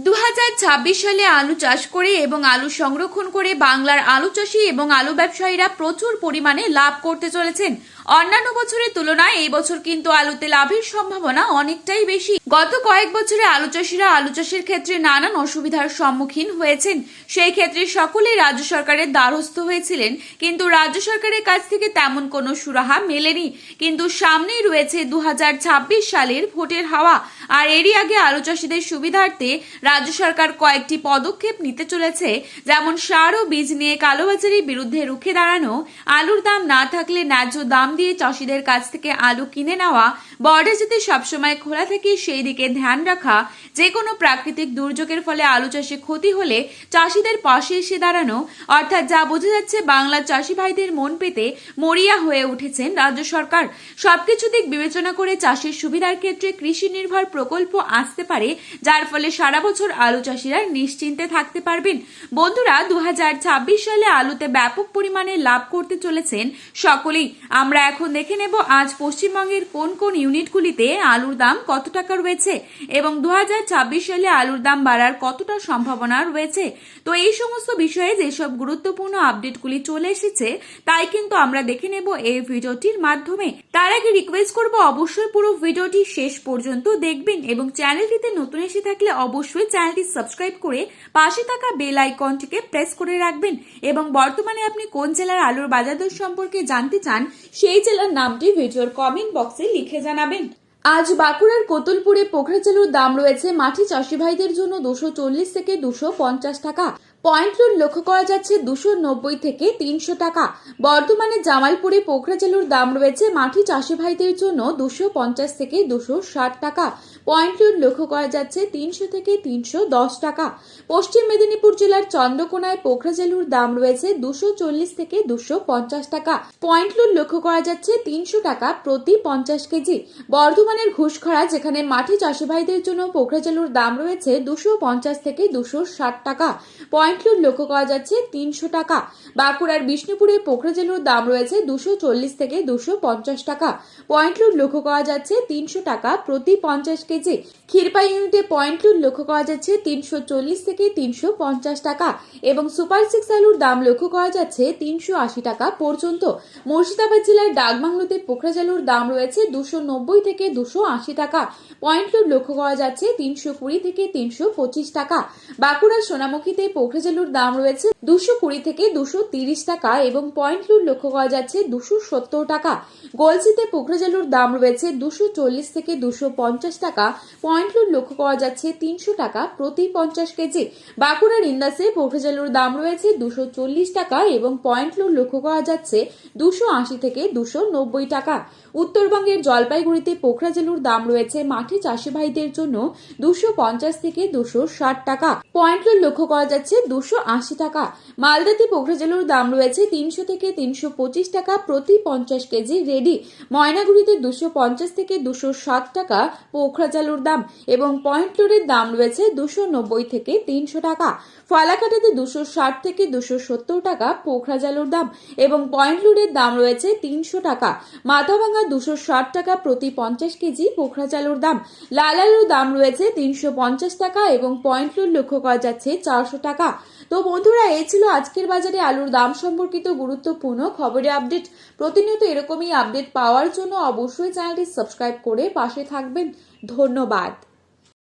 2026 সালে আলু চাষ করে এবং আলু সংরক্ষণ করে বাংলার আলু চাষি এবং আলু ব্যবসায়ীরা প্রচুর পরিমাণে লাভ করতে চলেছেন। অন্যান্য বছরের তুলনায় এই বছর কিন্তু আলুতে লাভের সম্ভাবনা অনেকটাই বেশি। গত কয়েক বছরে আলু চাষিরা আলু চাষের ক্ষেত্রে নানান অসুবিধার সম্মুখীন হয়েছেন। সেই ক্ষেত্রে সকলেই রাজ্য সরকারের দ্বারস্থ হয়েছিলেন, কিন্তু রাজ্য সরকারের কাছ থেকে তেমন কোনো সুরাহা মেলেনি। কিন্তু সামনেই রয়েছে 2026 সালের ভোটের হাওয়া, আর এরই আগে আলু চাষিদের সুবিধার্থে রাজ্য সরকার কয়েকটি পদক্ষেপ নিতে চলেছে। যেমন সার ও বীজ নিয়ে কালোবাজারির বিরুদ্ধে রুখে দাঁড়ানো, আলুর দাম না থাকলে ন্যায্য দাম দিয়ে চাষিদের কাছ থেকে আলু কিনে নেওয়া, বর্ডার যাতে সবসময় খোলা থাকে সেই দিকে ধ্যান রাখা, যে কোনো প্রাকৃতিক দুর্যোগের ফলে আলু চাষে ক্ষতি হলে চাষিদের পাশে এসে দাঁড়ানো, অর্থাৎ যা বোঝা যাচ্ছে বাংলার চাষি ভাইদের মন পেতে মরিয়া হয়ে উঠেছেন রাজ্য সরকার। সবকিছু দিক বিবেচনা করে চাষের সুবিধার ক্ষেত্রে কৃষি নির্ভর প্রকল্প আসতে পারে, যার ফলে সারা বছর আলু চাষিরা নিশ্চিন্তে থাকতে পারবেন। বন্ধুরা, 2026 সালে আলুতে ব্যাপক পরিমাণে লাভ করতে চলেছেন সকলেই। আমরা এখন দেখে নেব আজ পশ্চিমবঙ্গের কোন কোন ইউনিটগুলিতে আলুর দাম কত টাকা রয়েছে এবং 2026 সালে আলুর দাম বাড়ার কতটা সম্ভাবনা রয়েছে। তো এই সমস্ত বিষয়ে যেসব গুরুত্বপূর্ণ আপডেটগুলি চলে এসেছে তাই কিন্তু আমরা দেখে নেব এই ভিডিওটির মাধ্যমে। তার আগে রিকোয়েস্ট করব অবশ্যই পুরো ভিডিওটি শেষ পর্যন্ত দেখবেন এবং চ্যানেলটিতে নতুন এসে থাকলে অবশ্যই চ্যানেলটি সাবস্ক্রাইব করে পাশে থাকা বেল আইকনটিকে প্রেস করে রাখবেন। এবং বর্তমানে আপনি কোন জেলার আলুর বাজার দর সম্পর্কে জানতে চান সেই জেলার নামটি ভিডিওর কমেন্ট বক্সে লিখে জানাবেন। আজ বাঁকুড়ার কোতুলপুরে পোখরাচালুর দাম রয়েছে মাঠি চাষি ভাইদের জন্য 240 থেকে 250 টাকা। পয়েন্ট লোড লক্ষ্য করা যাচ্ছে 290 থেকে 300 টাকা। বর্ধমানে জামালপুরে পোখরাচালুর দাম রয়েছে মাঠি চাষি ভাইদের জন্য 250 থেকে 260 টাকা। পয়েন্ট লোড লক্ষ্য করা যাচ্ছে 300 থেকে 310 টাকা। পশ্চিম মেদিনীপুর জেলার চন্দ্রকোনায় পোখরাচালুর দাম রয়েছে 240 থেকে 250 টাকা। পয়েন্ট লোড লক্ষ্য করা যাচ্ছে 300 টাকা প্রতি 50 কেজি। বর্ধমানের ঘুষখরা, যেখানে মাঠি চাষি ভাইদের জন্য পোখরাচালুর দাম রয়েছে 250 থেকে 260 টাকা। পয়েন্ট লোড লক্ষ্য করা যাচ্ছে 300 টাকা। বাঁকুড়ার বিষ্ণুপুরে পোখরাচালুর দাম রয়েছে 240 থেকে 250 টাকা। পয়েন্ট লোড লক্ষ্য করা যাচ্ছে 300 টাকা প্রতি 50 কেজি। ক্ষীরপাই ইউনিটে পয়েন্ট লোড লক্ষ্য করা যাচ্ছে 340 থেকে 350 টাকা এবং সুপার 6 আলুর দাম লক্ষ্য করা যাচ্ছে 380 টাকা পর্যন্ত। মুর্শিদাবাদ জেলার ডাকবাংলোতে পোখরাচালুর দাম রয়েছে 290 থেকে 280 টাকা। পয়েন্ট লোড লক্ষ্য করা যাচ্ছে 320 থেকে 325 টাকা। বাঁকুড়ার সোনামুখীতে পোখরাচালুর দাম রয়েছে 220 থেকে 230 টাকা এবং পয়েন্ট লোড লক্ষ্য করা যাচ্ছে 270 টাকা। গলসিতে পোখরাচালুর দাম রয়েছে 240 থেকে 250 টাকা। পয়েন্ট লোড লক্ষ্য করা যাচ্ছে 300 টাকা প্রতি 50 কেজি। বাঁকুড়ার ইন্দাসে পোখরাচালুর দাম রয়েছে 240 টাকা এবং পয়েন্ট লোড লক্ষ্য করা যাচ্ছে 280 থেকে 290 টাকা। উত্তরবঙ্গের জলপাইগুড়িতে পোখরাচালুর দাম রয়েছে মাঠি চাষি ভাইদের জন্য 250 থেকে 260 টাকা। পয়েন্ট লোড লক্ষ্য করা যাচ্ছে 280 টাকা। মালদাতে পোখরাচালুর দাম রয়েছে 300 থেকে 325 টাকা প্রতি 50 কেজি রেডি। ময়নাগুড়িতে 250 থেকে 260 টাকা পোখরাচালুর দাম এবং পয়েন্ট লোডের দাম রয়েছে 290 থেকে 300 টাকা। ফালাকাটাতে 260 থেকে 270 টাকা পোখরাচালুর দাম এবং পয়েন্ট লোডের দাম রয়েছে 300 টাকা। মাথাভাঙ্গা 260 টাকা প্রতি 50 কেজি পোখরাচালুর দাম। লাল আলুর দাম রয়েছে 350 টাকা এবং পয়েন্ট লোড লক্ষ্য করা যাচ্ছে 400 টাকা। তো বন্ধুরা, এই ছিল আজকের বাজারে আলুর দাম সম্পর্কিত গুরুত্বপূর্ণ খবরের আপডেট। প্রতিনিয়ত এরকমই আপডেট পাওয়ার জন্য অবশ্যই চ্যানেলটি সাবস্ক্রাইব করে পাশে থাকবেন। ধন্যবাদ।